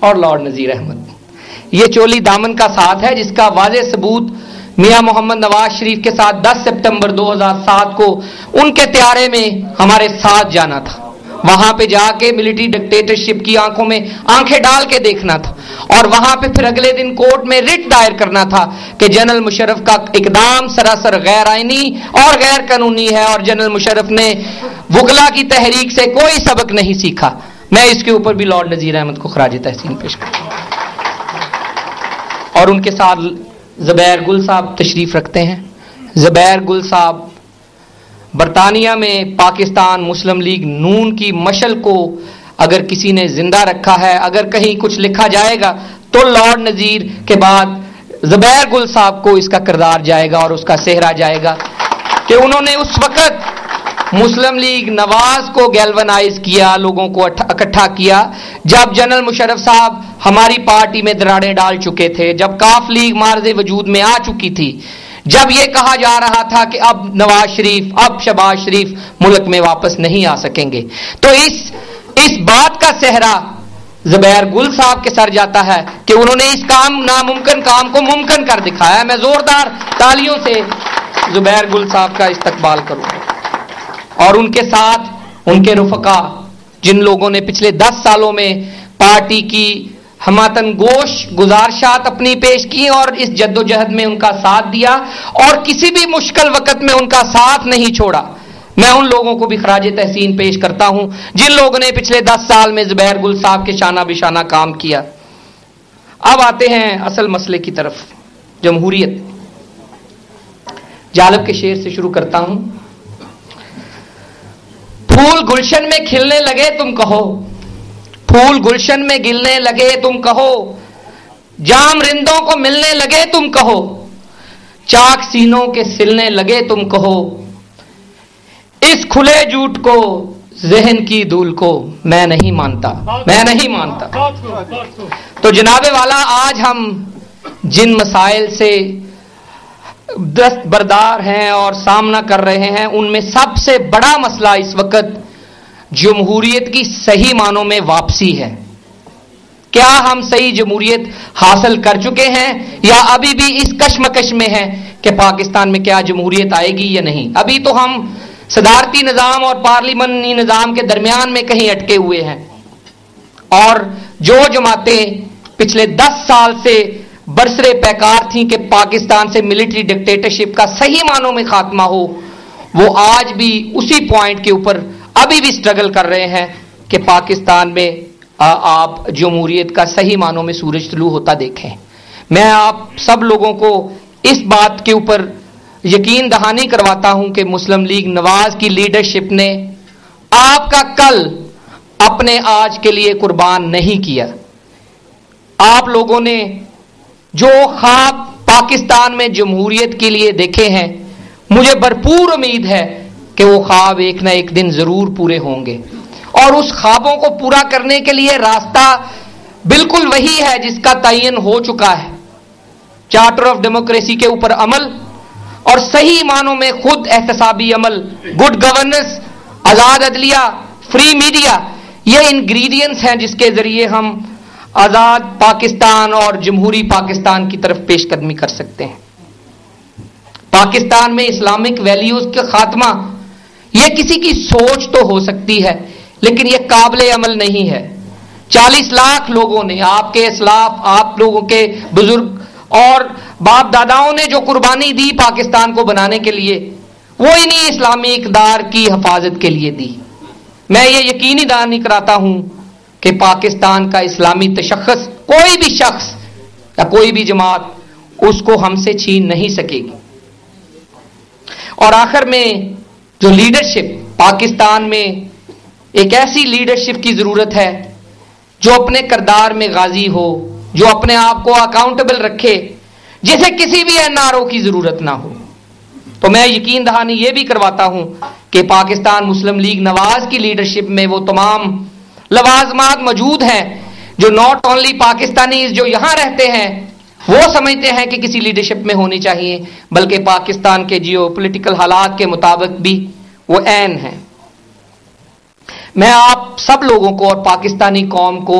اور لارڈ نذیر احمد۔ یہ چولی دامن کا ساتھ ہے جس کا واضح ثبوت میاں محمد نواز شریف کے ساتھ 10 سپتمبر 2007 کو ان کے طیارے میں ہمارے ساتھ جانا تھا، وہاں پہ جا کے ملٹری ڈکٹیٹرشپ کی آنکھوں میں آنکھیں ڈال کے دیکھنا تھا، اور وہاں پہ پھر اگلے دن کورٹ میں رٹ دائر کرنا تھا کہ جنرل مشرف کا اقدام سراسر غیر آئینی اور غیر قانونی ہے، اور جنرل مشرف نے وکلا کی تحریک سے کوئی سبق نہیں سیکھا۔ میں اس کے اوپر بھی لارڈ نذیر احمد کو خراج تحسین پیش کرتا ہوں۔ اور ان کے ساتھ زبیر گل صاحب تشریف رکھتے ہیں۔ زبیر گل صاحب برطانیہ میں پاکستان مسلم لیگ نون کی مشل کو اگر کسی نے زندہ رکھا ہے، اگر کہیں کچھ لکھا جائے گا تو لارڈ نذیر کے بعد زبیر گل صاحب کو اس کا کردار جائے گا اور اس کا سہرا جائے گا کہ انہوں نے اس وقت مسلم لیگ نواز کو گیلونائز کیا، لوگوں کو اکٹھا کیا، جب جنرل مشرف صاحب ہماری پارٹی میں دراڑیں ڈال چکے تھے، جب کاف لیگ مارز وجود میں آ چکی تھی، جب یہ کہا جا رہا تھا کہ اب نواز شریف، اب شہباز شریف ملک میں واپس نہیں آ سکیں گے، تو اس بات کا صحرا زبیر گل صاحب کے سر جاتا ہے کہ انہوں نے اس ناممکن کام کو ممکن کر دکھایا۔ میں زوردار تالیوں سے زبیر گل صاحب کا استقبال کروں، اور ان کے ساتھ ان کے رفقا جن لوگوں نے پچھلے 10 سالوں میں پارٹی کی ہماتن گوش گزارشات اپنی پیش کی اور اس جدوجہد میں ان کا ساتھ دیا اور کسی بھی مشکل وقت میں ان کا ساتھ نہیں چھوڑا، میں ان لوگوں کو بھی خراج تحسین پیش کرتا ہوں جن لوگوں نے پچھلے 10 سال میں زبیر گل صاحب کے شانہ بشانہ کام کیا۔ اب آتے ہیں اصل مسئلے کی طرف، جمہوریت۔ جالب کے شعر سے شروع کرتا ہوں۔ پھول گلشن میں کھلنے لگے تم کہو، پھول گلشن میں گلنے لگے تم کہو، جام رندوں کو ملنے لگے تم کہو، چاک سینوں کے سلنے لگے تم کہو، اس کھلے جھوٹ کو ذہن کی دھول کو میں نہیں مانتا، میں نہیں مانتا۔ تو جناب والا آج ہم جن مسائل سے دستبردار ہیں اور سامنا کر رہے ہیں ان میں سب سے بڑا مسئلہ اس وقت جمہوریت کی صحیح معنوں میں واپسی ہے۔ کیا ہم صحیح جمہوریت حاصل کر چکے ہیں یا ابھی بھی اس کشمکش میں ہیں کہ پاکستان میں کیا جمہوریت آئے گی یا نہیں؟ ابھی تو ہم صدارتی نظام اور پارلیمانی نظام کے درمیان میں کہیں اٹکے ہوئے ہیں، اور جو جماعتیں پچھلے 10 سال سے برسرے پیکار تھیں کہ پاکستان سے ملٹری ڈکٹیٹرشپ کا صحیح معنوں میں خاتمہ ہو، وہ آج بھی اسی پوائنٹ کے اوپر ابھی بھی سٹرگل کر رہے ہیں کہ پاکستان میں آپ جمہوریت کا صحیح معنوں میں سورج طلوع ہوتا دیکھیں۔ میں آپ سب لوگوں کو اس بات کے اوپر یقین دہانی کرواتا ہوں کہ مسلم لیگ نواز کی لیڈرشپ نے آپ کا کل اپنے آج کے لیے قربان نہیں کیا۔ آپ لوگوں نے جو خواب پاکستان میں جمہوریت کے لیے دیکھے ہیں، مجھے بھرپور امید ہے کہ وہ خواب ایک نہ ایک دن ضرور پورے ہوں گے، اور اس خوابوں کو پورا کرنے کے لیے راستہ بالکل وہی ہے جس کا تعین ہو چکا ہے۔ چارٹر آف ڈیموکریسی کے اوپر عمل اور صحیح معنوں میں خود احتسابی عمل، گڈ گورننس، آزاد عدلیہ، فری میڈیا، یہ انگریڈینٹس ہیں جس کے ذریعے ہم آزاد پاکستان اور جمہوری پاکستان کی طرف پیش قدمی کر سکتے ہیں۔ پاکستان میں اسلامک ویلیوز کا خاتمہ یہ کسی کی سوچ تو ہو سکتی ہے لیکن یہ قابل عمل نہیں ہے۔ 40 لاکھ لوگوں نے، آپ کے اسلاف، آپ لوگوں کے بزرگ اور باپ داداؤں نے جو قربانی دی پاکستان کو بنانے کے لیے، وہ انہی اسلامی اقدار کی حفاظت کے لیے دی۔ میں یہ یقینی دہانی کراتا ہوں کہ پاکستان کا اسلامی تشخص کوئی بھی شخص یا کوئی بھی جماعت اس کو ہم سے چھین نہیں سکے گی۔ اور آخر میں جو لیڈرشپ پاکستان میں، ایک ایسی لیڈرشپ کی ضرورت ہے جو اپنے کردار میں غازی ہو، جو اپنے آپ کو اکاؤنٹیبل رکھے، جسے کسی بھی NRO کی ضرورت نہ ہو۔ تو میں یقین دہانی یہ بھی کرواتا ہوں کہ پاکستان مسلم لیگ نواز کی لیڈرشپ میں وہ تمام لوازمات موجود ہیں جو ناٹ اونلی پاکستانیز جو یہاں رہتے ہیں وہ سمجھتے ہیں کہ کسی لیڈرشپ میں ہونی چاہیے، بلکہ پاکستان کے جیو پولیٹیکل حالات کے مطابق بھی وہ عین ہیں۔ میں آپ سب لوگوں کو اور پاکستانی قوم کو